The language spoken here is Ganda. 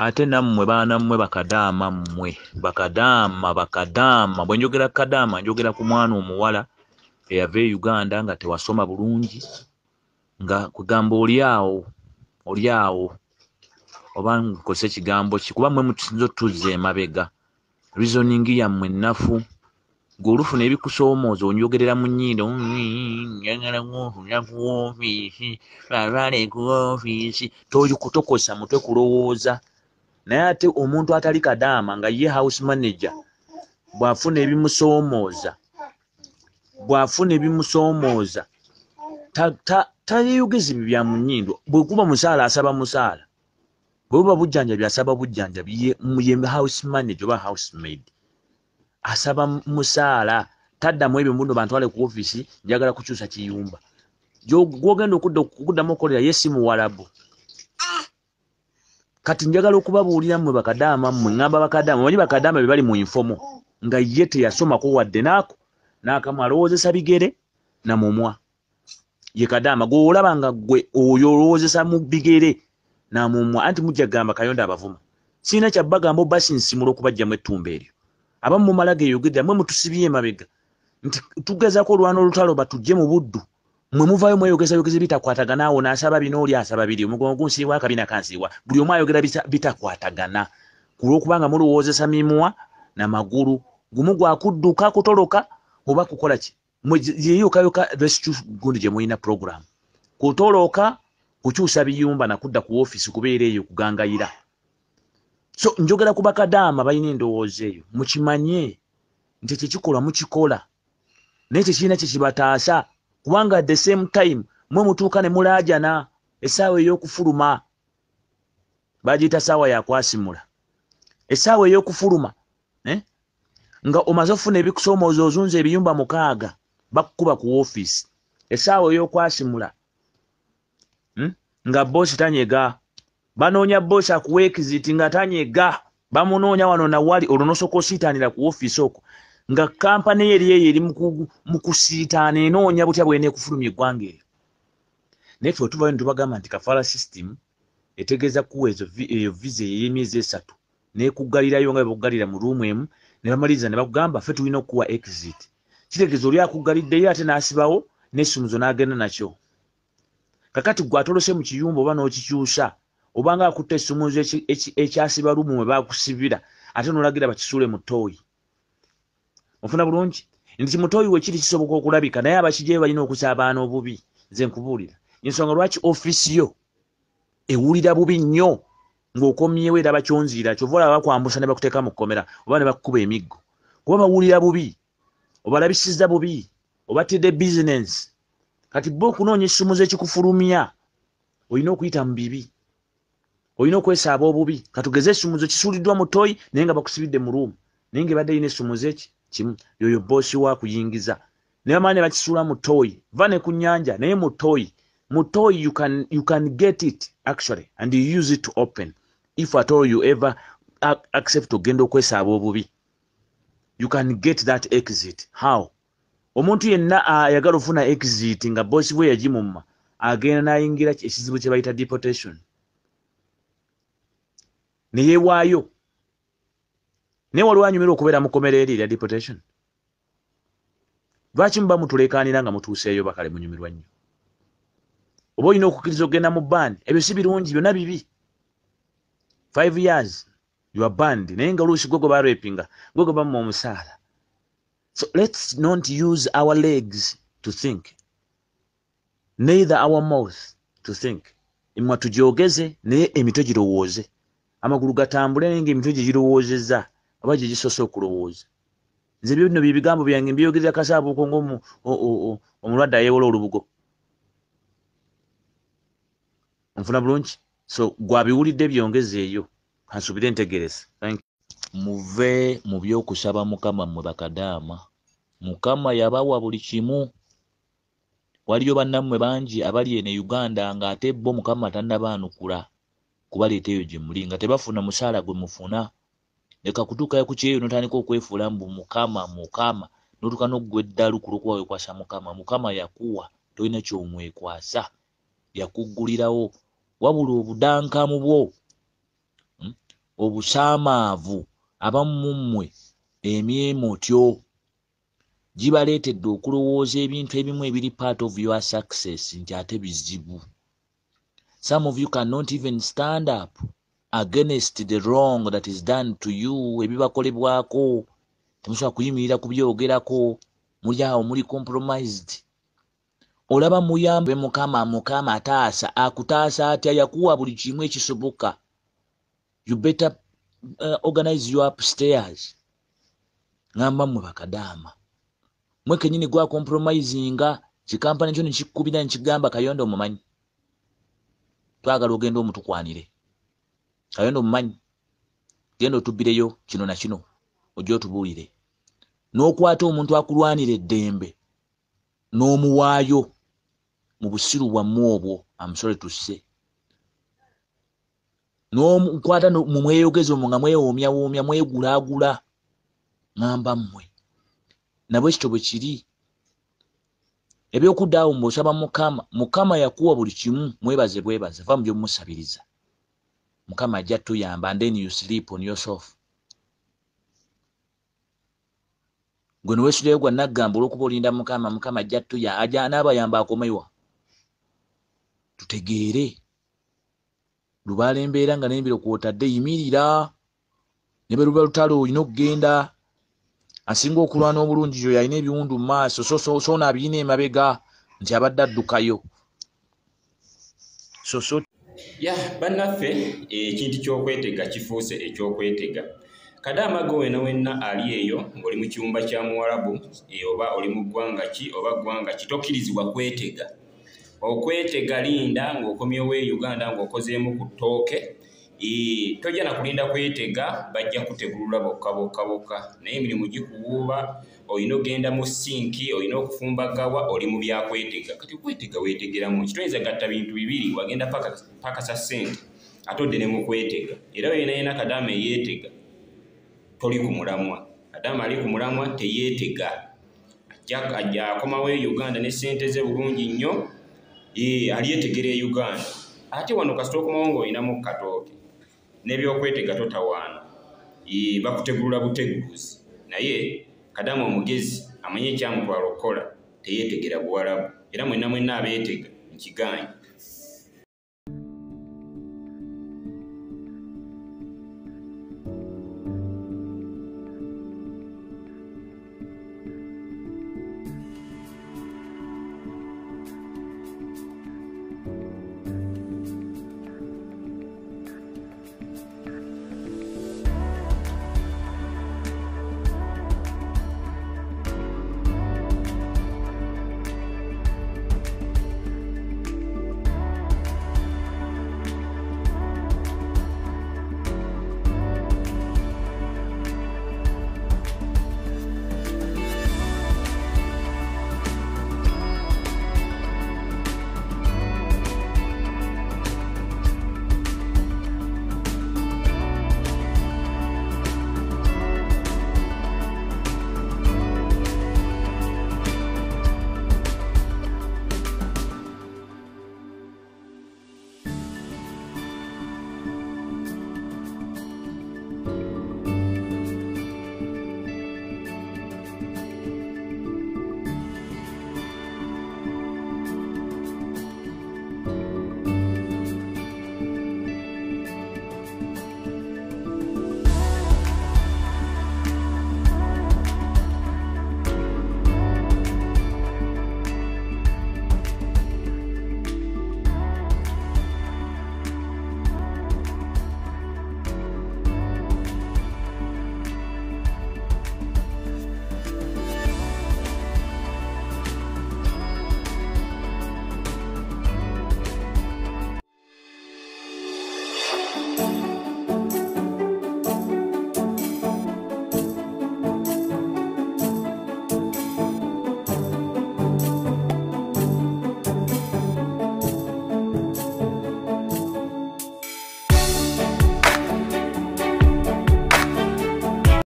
ate nammwe baana mmwe bakadama mmwe bakadama bwe njogera kadama njogera ku mwana omuwala eyava e Uganda nga tewasoma bulungi nga kugamba oli awo oba nkose kigambo kikuba mmwe mutusinza otuzza emabega reasoning yammwe nnafu ng'olufuna ebikusoomooza onjogerera mu nnyindo njagala ku woofiisi balwale ku woofiisi tokosa mutwe kulowooza naye ate omuntu atali kadama nga ye house manager bw'afuna ebimusoomooza tayeyogeza ebyo bya mu nnyindo bwe kuba musaala asaba musaala bwe buba bujjanjabi asaba bujjanjabi ye house manager oba housemaid asaba musaala taddamu ebyo mbuno bantwale ku ofiisi njagala kukyusa kiyumba gwogenda okuddamu okukolera ye si muwalabu kati njagala okubabuulira mmwe bakadama mmwe ngamba bakadama omanyi bakadama be bali mu infomo nga ye teyasomako wadde n'akamu alowoozesa bigere na mumwa ye kadama gw'olaba nga gwe oyo olowoozesa mu bigere na mumwa anti mujja gamba Kayonde abavuma sirina kyabagamba obasinsimula okubajjamu ettumba eryo abamu mumala geeyogedde mmwe mutusibye emabega nti tugezaako olwana olutalo batujje mu buddu mmwe muvaayo mweyogeza bitakwatagana awo n'asaba bino oli asaba biri omugongo gunsiibwa akabina kansiibwa buli omu ayogera bitakwatagana kulwokubanga mulowoozesa mimwa n'amagulu gumu gwakudduka kutoloka oba kukola ki yeyokayoka rescue gundi gye mulina program kutoloka kukyusa biyumba nakudda ku ofiisi kubeera eyo kugangayira so njogera ku bakadama balina endowooza eyo mukimanye nti kyekikolwa mukikola naye tekirina kyekibataasa kubanga at the same time mwe mutuuka ne mulaajana essaawa ey'okufuluma bagiyita ssaawa yakwasimula essaawa ey'okufuluma nga omaze ofuna ebikusoomooza ozunza ebiyumba 6 bakukuba ku ofiisi essaawa ey'okwasimula nga boosi tanyega banoonya boosi akuwa exit nga tanyega bamunoonya wano nawali olwo nosooka osiitaanira ku ofiisi okwo nga kampani ye eriyo eri mu kusiitaana enoonya butya bw'eneekufulumya eggwanga eryo naye ffe tuvayo ne tubagamba nti kafaala system etegeeza kuwa eyo visa ey'emyezi 3 neekuggalirayo nga bwekuggalira mu ruumu emu ne bamaliriza ne bakugamba ffe tulina okuwa exit kitegeeza oli akuggaliddeyo ate n'asibawo n'essumuzo n'agenda nakyo kakati gwe atolose mu kiyumba oba n'okikyusa obanga akutta essumuzo ekyasiba ruumu mwe baakusibira ate n'olagira bakisuule mu ttooyi ofuna bulungi nti mutooyi we kiri kisoboka okulabika naye abakijeyo balina okusaabaana obubi nze nkubuulira ensonga lwaki ofiisi yo ewulira bubi nnyo ng'okomyewo era bakyonziira kyova olaba bakwambusa ne bakuteeka mu kkomera oba ne bakukuba emiggo kuba bawulira bubi obalabisizza bubi obatidde bizinensi kati bo okunoonya essumuzo ekikufulumya olina okuyita mu bibi olina okwesaaba obubi katugeze essumuzo kisuuliddwa mu ttooyi naye nga bakusibidde mu ruumu naye ngaebadde yina essumuzo eki kimu yoyo boosi wakuyingiza naye bamaani ne bakisuula mu ttooyi va ne ku nnyanja naye mu ttooyi you can get it actually and you use it to open if at all you ever accept ogenda okwesaaba obubi you can get that exit how omuntu yenna ayagala ofuna exit nga boosi bwe yagimumma agenda n'ayingira ekizibu kye bayita deportation ne yeewaayo naye waliwo anyumirwa okubeera mu kkomera eri erya deportation lwaki muba mutuleekaanira nga mutuuseeyo bakale munyumirwa nnyo oba olina okukkiriza okugenda mu band ebyo si birungi byonna bibi 5 years you are banned naye nga oluusi gwe gwe barepinga gwe gwe bamma omusaala so let's not use our legs to think neither our mouth to think emwa tugyogeze naye emitwe girowooze amagulu gatambule naye ng'emitwe gye girowoozezza oba gye gisoose okulowooza nze byo bino bye bigambo byange mbyogerera kasaabuuko ng'omulwadde ayeewola olubugo nfuna bulungi so gwabiwulidde byongezeeyo kansuubire ntegereza muve mu by'okusaba mukama mmwe bakadaama mukama yabawa buli kimu waliyo bannammwe bangi abali eno e Uganda ng'ate bo mukama tannabaanukula kubaleeta eyo gye muli nga tebafuna musaala gwe mufuna leka kutuukayo ku kyeyo n'otandika okwefuula mbu mukama n'otuuka n'oggwa eddalu ku lw'okuba weekwasa mukama yakuwa tolina ky'omwekwasa yakuggulirawo wabula obudankamu bwo obusaamaavu abamu mmwe emyemotyo gibaleetedde okulowooza ebintu ebimu ebiri part of your success nti ate bizibu. Some of you cannot even stand up against the wrong that is done to you. Ebibakolebwako temusobola kuyimirira kubyogerako, muli awo muli compromised. Olaba muyambe mukama ataasa, akutaasa atya, yakuwa buli kimu ekisoboka. You better organize you upstairs. Ngamba mmwe bakadama. Mwe kenyini gwa compromisinga, kikampani kyo nikikubira nikigamba Kayonde omumanyi. Twagala ogenda omutukwanire. Kayonde omumanyi. Genda otubbireyo kino na kino. Ojja otubuulire. N'okwata omuntu akulwanira eddembe. N'omuwaayo mu busiru bwammwe obwo, I'm sorry to say. N'omukwata mu mweyogezi omwo nga mwewoomya mwegulaagula. Ngamba mmwe. Nabwe ekito bwe kiri. Eby'okuddaawo mb'osaba Mukama yakuwa buli kimu, mwebaze bwebaze, va mu by'omusabiriza. Mukama ajja tuyamba, and then you sleep on yourself. Gwe ne weesulayo gwa naggamba olw'okuba olinda Mukama ajja tuyamba, n'abayamba akomewa. Tutegeere. Lubaala embeera nga n'embiro kw'otadde yimirira. Ne bwe luba lutalo olina okugenda. Asinga okulwana obulungi yo yalina ebiwundu mu maaso, so n'abirina emabega nti abadde addukayo. Bannaffe ekintu ky'okwetega kifuuse ekyokwetega. Kadama go wenna ali eyo ng'oli mu kiyumba kya Muwarabu oba oli mu ggwanga ki oba ggwanga ki, tokkirizibwa kwetega. Okwetega linda ng'okomyewo e Uganda ng'okozeemu ku ttooke. Tojja na kulinda kwetega, bajja kutegulula bokka. Naye emirimu gikuwuuba, olina ogenda mu sinki, olina okufumbagawa, oli mu byakwetega. Kati okwetega weetegeramu ki? Toyinza gatta bintu bibiri, wagenda paka sa ssente ate odde ne mu kwetega. Era yenna Kadama eyeetega toli ku mulamwa. Kadama ali ku mulamwa teyeetega. Ajja akomawo e Uganda ne ssente ze bulungi nnyo, alyetegera e Uganda. Ate wano kasita okomawo ng'olinamu katooke n'ebyokwetega totawaana. Bakutegulula buteguzi. Naye Kadama omugezi amanyi ekyamutwala okukola, teyeetegera Buwarabu. Era mwenna abeetega nkiganye